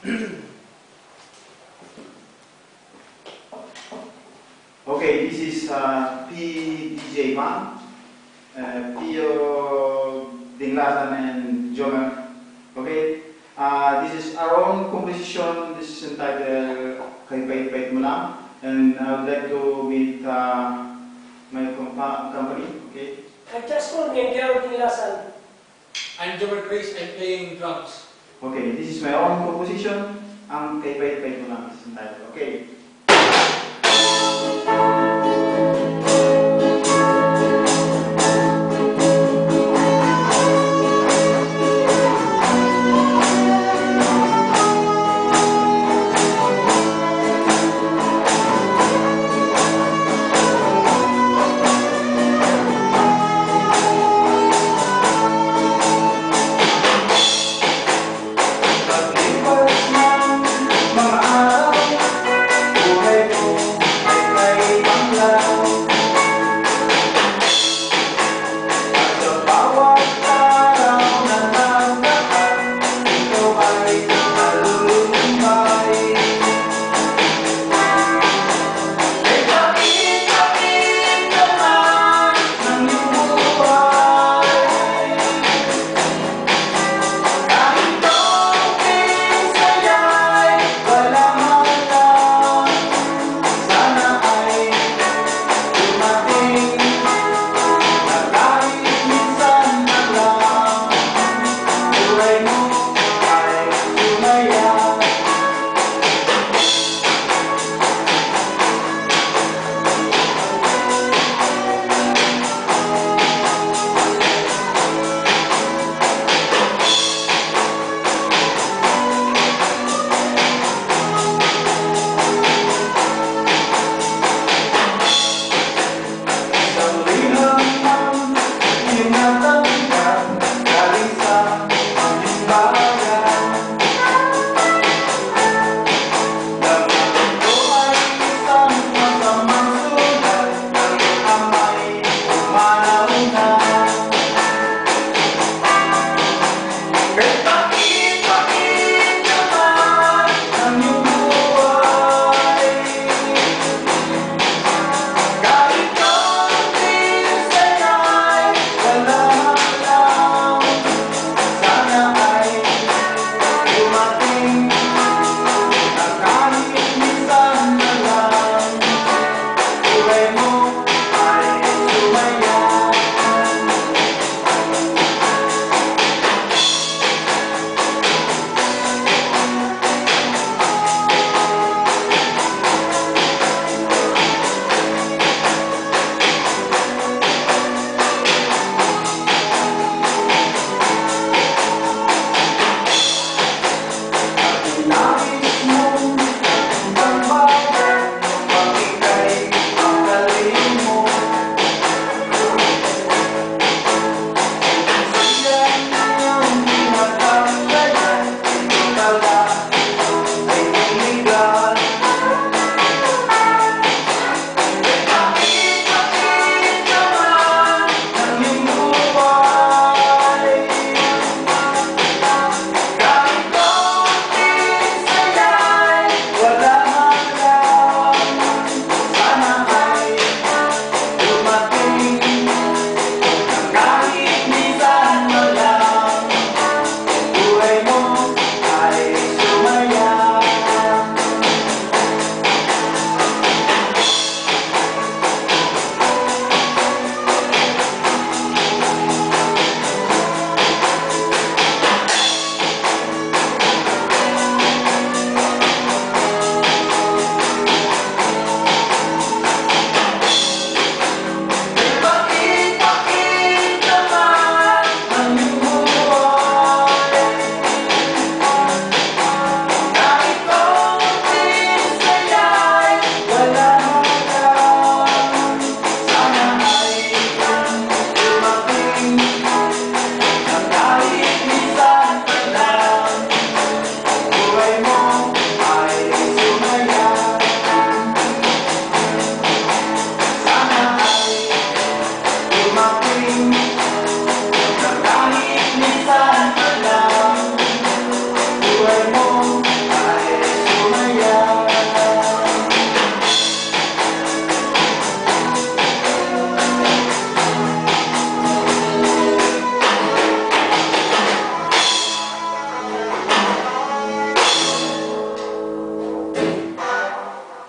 Okay, this is PDJ Pan, Pio Dinglatan and Jomer. Okay, this is our own composition. This is entitled Kay Pait Mo Lang, and I would like to meet my company. Okay. I'm just calling Garo Dinglasan. I'm Jomer Chris. I'm playing drums. Okay, this is my own composition. Ang Kay Pait Mo Lang is entitled. Okay. Mga araw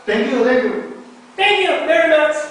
Thank you, thank you. Thank you very much.